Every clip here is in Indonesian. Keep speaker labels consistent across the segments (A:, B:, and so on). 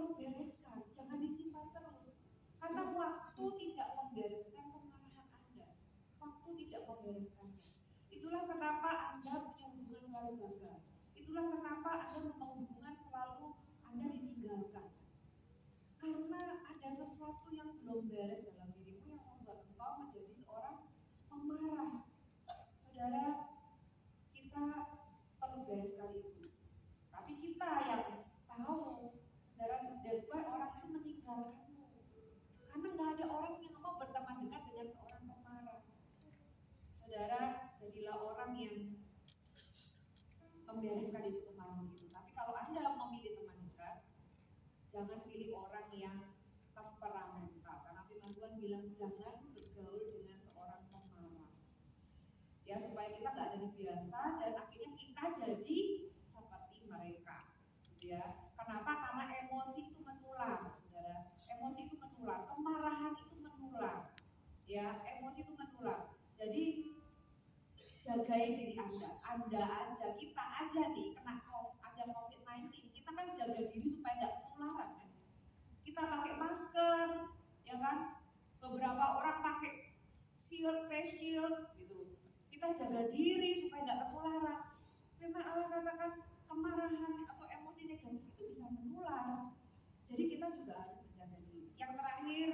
A: perlu bereskan, jangan disimpan terus. Karena waktu tidak membereskan kemarahan Anda. Waktu tidak membereskannya. Itulah kenapa Anda punya hubungan selalu gagal. Itulah kenapa Anda membangun hubungan selalu Anda ditinggalkan. Karena ada sesuatu yang belum beres dalam dirimu yang membuat engkau menjadi seorang pemarah. Saudara, kita perlu bereskan itu. Tapi kita yang tahu, saudara, that's why orang itu meninggalkanmu. Karena nggak ada orang yang mau berteman dekat dengan seorang pemarah. Saudara, jadilah orang yang membereskan isu kemarahan itu. Tapi kalau Anda memilih teman dekat, jangan pilih orang yang temperamental. Karena firman Tuhan bilang jangan bergaul dengan seorang pemarah. Ya, supaya kita nggak jadi biasa dan akhirnya kita jadi seperti mereka. Ya, kenapa? Karena emosi itu menular, saudara. Emosi itu menular, kemarahan itu menular. Ya, emosi itu menular. Jadi jagai diri Anda aja, kita aja nih kena ada COVID-19, kita kan jaga diri supaya nggak ketularan kan. Kita pakai masker, ya kan? Beberapa orang pakai shield, face shield, gitu. Kita jaga diri supaya nggak ketularan. Memang Allah katakan kemarahan atau emosi negatif itu bisa menular. Jadi kita juga harus menjaga diri. Yang terakhir,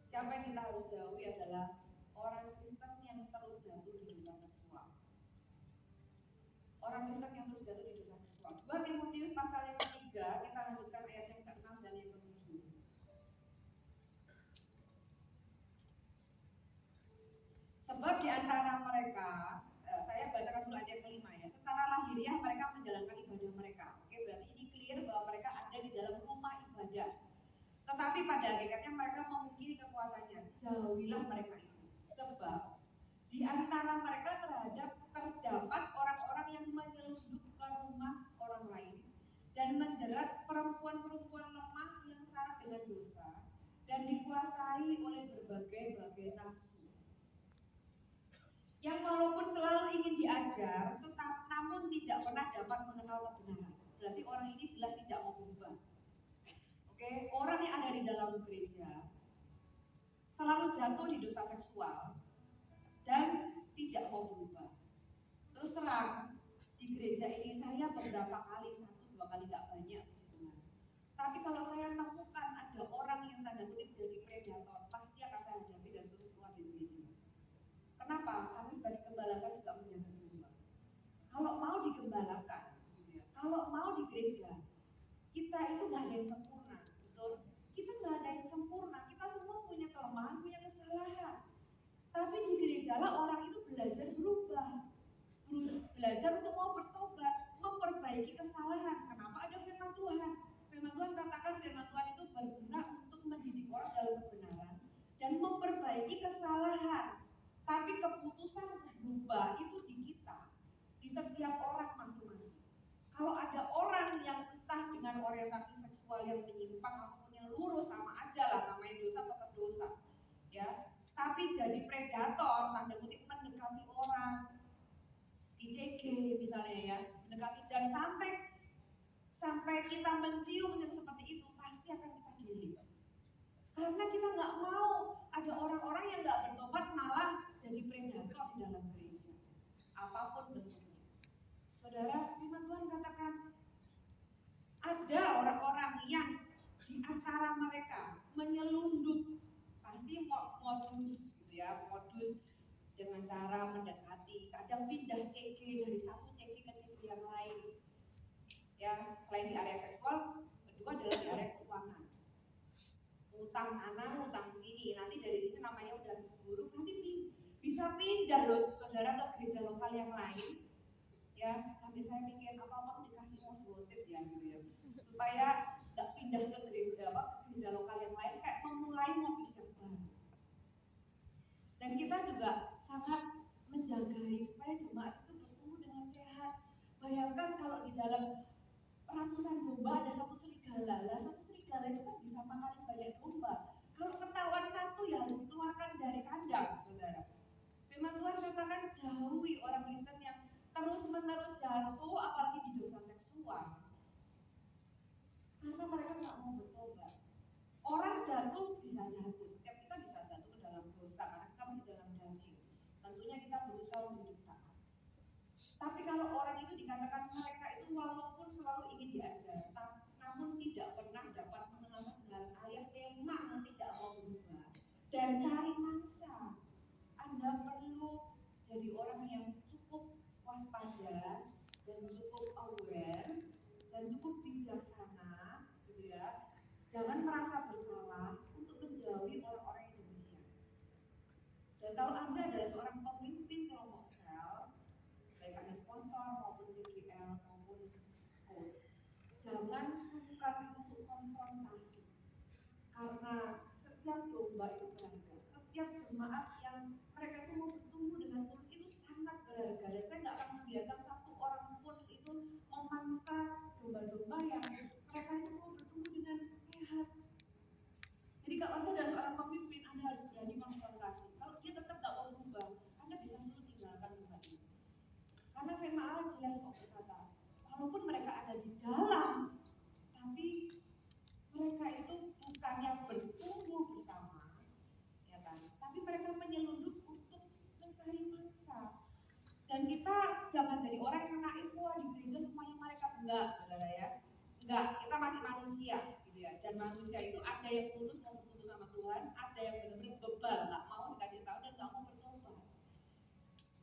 A: siapa yang kita harus jauhi adalah orang Kristen yang terus jatuh di dosa seksual. Orang Kristen yang terus jatuh di dosa seksual. 2 Timotius pasal yang ketiga, kita lanjutkan ayat yang ke-6 dan yang ke-7. Sebab di antara mereka, saya bacakan dulu ayat yang ke-5 ya. Secara lahiriah mereka menjalankan ibadah mereka. Oke, berarti ini clear bahwa mereka ada di dalam rumah ibadah. Tetapi pada hakikatnya mereka memungkiri kekuatannya. Jauhilah mereka itu. Sebab di antara mereka terdapat orang-orang yang menyelundup ke rumah orang lain dan menjerat perempuan-perempuan lemah yang syarat dengan dosa dan dikuasai oleh berbagai-bagai nafsu. Yang walaupun selalu ingin diajar, namun tidak pernah dapat mengenal kebenaran. Berarti orang ini jelas tidak mau berubah. Oke, orang yang ada di dalam gereja selalu jatuh di dosa seksual dan tidak mau berubah. Terus terang, di gereja ini saya beberapa kali, 1-2 kali, gak banyak puji Tuhan. Tapi kalau saya temukan ada orang yang tanda kutip jadi predator, pasti akan saya hadapi dan suruh keluar dari gereja. Kenapa? Karena sebagai gembala saya juga menjaga domba. Kalau mau digembalakan, kalau mau di gereja, kita itu gak ada yang sempurna, betul? Kita gak ada yang sempurna, kita semua punya kelemahan, punya kesalahan. Tapi di gereja lah orang itu belajar berubah, belajar untuk mau bertobat, memperbaiki kesalahan. Kenapa? Ada firman Tuhan. Firman Tuhan katakan firman Tuhan itu berguna untuk mendidik orang dalam kebenaran dan memperbaiki kesalahan. Tapi keputusan untuk berubah itu di kita, di setiap orang masing-masing. Kalau ada orang yang entah dengan orientasi seksual yang menyimpang ataupun yang lurus, sama aja lah, namanya dosa tetap dosa, ya. Tapi jadi predator, tanda kutip mendekati orang, ICG misalnya ya, mendekati dan sampai kita mencium yang seperti itu, pasti akan kita delete. Karena kita nggak mau ada orang-orang yang nggak bertobat malah jadi predator di dalam gereja, apapun bentuknya. Saudara, firman Tuhan katakan ada orang-orang yang di antara mereka menyelundup, pasti modus gitu ya, modus dengan cara mendekati, kadang pindah CG dari satu CG ke CG yang lain. Ya, selain di area seksual, kedua adalah di area keuangan. Utang sana, utang sini, nanti dari sini namanya udah buruk, nanti bisa pindah loh saudara ke gereja lokal yang lain. Ya, tapi saya mikir apa mau dikasih motivasi ya gitu ya, supaya nggak pindah ke gereja lokal yang lain, kayak memulai modus yang baru. Dan kita juga sangat menjagai supaya jemaat itu bertumbuh dengan sehat. Bayangkan kalau di dalam ratusan domba ada satu serigala, satu serigala itu kan bisa makan banyak domba. Kalau ketahuan satu ya harus dikeluarkan dari kandang, saudara. Firman Tuhan katakan jauhi orang Kristen yang terus-menerus jatuh, apalagi di dosa seksual. jatuh, bisa jatuh. Setiap kita bisa jatuh ke dalam dosa karena kita masih dalam daging. Tentunya kita berusaha untuk hidup taat. Tapi kalau orang itu dikatakan mereka itu walaupun selalu ingin diajar, namun tidak pernah dapat mengenal kebenaran alias memang tidak mau berubah dan cari mangsa. Anda perlu jadi orang yang cukup waspada dan cukup aware dan cukup bijaksana, gitu ya. Jangan merasa bersalah untuk menjauhi orang-orang yang demikian. Dan kalau Anda adalah seorang pemimpin kelompok sel, baik Anda sponsor maupun CGL maupun coach, jangan sungkan untuk konfrontasi. Karena setiap domba itu berharga. Setiap jemaat yang mereka itu mau bertumbuh dengan tulus itu sangat berharga. Dan saya nggak akan membiarkan satu orang pun itu memangsa domba-domba yang mereka itu mau bertumbuh dengan sehat. Jadi kalau Anda adalah seorang pemimpin, Anda harus berani konfrontasi. Kalau dia tetap nggak mau berubah, Anda bisa suruh tinggalkan tempat itu. Karena firman Allah jelas kok berkata, walaupun mereka ada di dalam, tapi mereka itu bukannya bertumbuh bersama, ya kan? Tapi mereka menyelundup untuk mencari mangsa. Dan kita jangan jadi orang yang naif, wah di gereja semuanya mereka enggak, saudara ya. Enggak, kita masih manusia, gitu ya. Dan manusia itu ada yang tulus mau bertumbuh sama Tuhan, ada yang benar-benar bebal, nggak mau dikasih tahu dan nggak mau bertobat.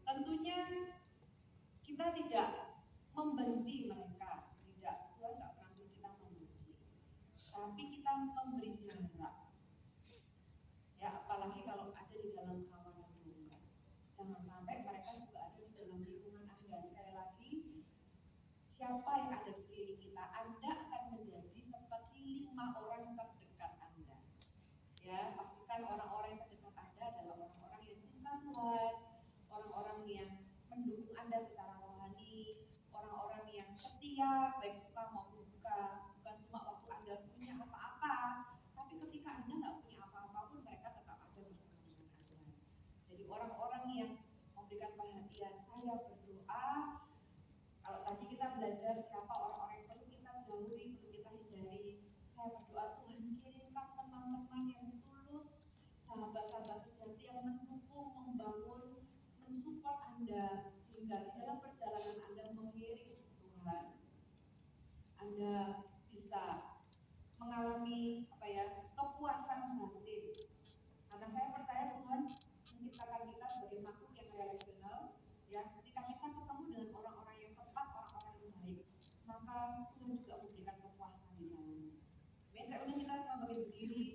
A: Tentunya kita tidak membenci mereka, tidak. Tuhan nggak pernah suruh kita membenci. Tapi kita memberi jarak. Ya, apalagi kalau ada di dalam kawanan domba. Jangan sampai mereka juga ada di dalam lingkungan Anda. Sekali lagi, siapa yang ada di sekeliling kita, Anda akan menjadi seperti 5 orang terdekat Anda. Ya, pastikan orang-orang yang terdekat Anda adalah orang-orang yang cinta Tuhan, orang-orang yang mendukung Anda secara rohani, orang-orang yang setia, baik suka maupun duka. Bukan cuma waktu Anda punya apa-apa, tapi ketika Anda nggak punya apa-apa pun mereka tetap ada bersama dengan Anda. Jadi orang-orang yang memberikan perhatian, saya berdoa. Kalau tadi kita belajar siapa orang-orang yang perlu kita jauhi, perlu kita hindari, saya berdoa Tuhan kirimkan teman-teman yang tulus, sahabat-sahabat sejati yang mendukung, membangun, mensupport Anda, sehingga di dalam perjalanan Anda mengiring Tuhan, Anda bisa mengalami kepuasan batin. Karena saya percaya Tuhan menciptakan kita sebagai makhluk yang relasional, ya. Ketika kita ketemu dengan orang-orang yang tepat, orang-orang yang baik, maka Tuhan juga memberikan kepuasan di dalamnya. Biasa udah kita semua bagi berdiri.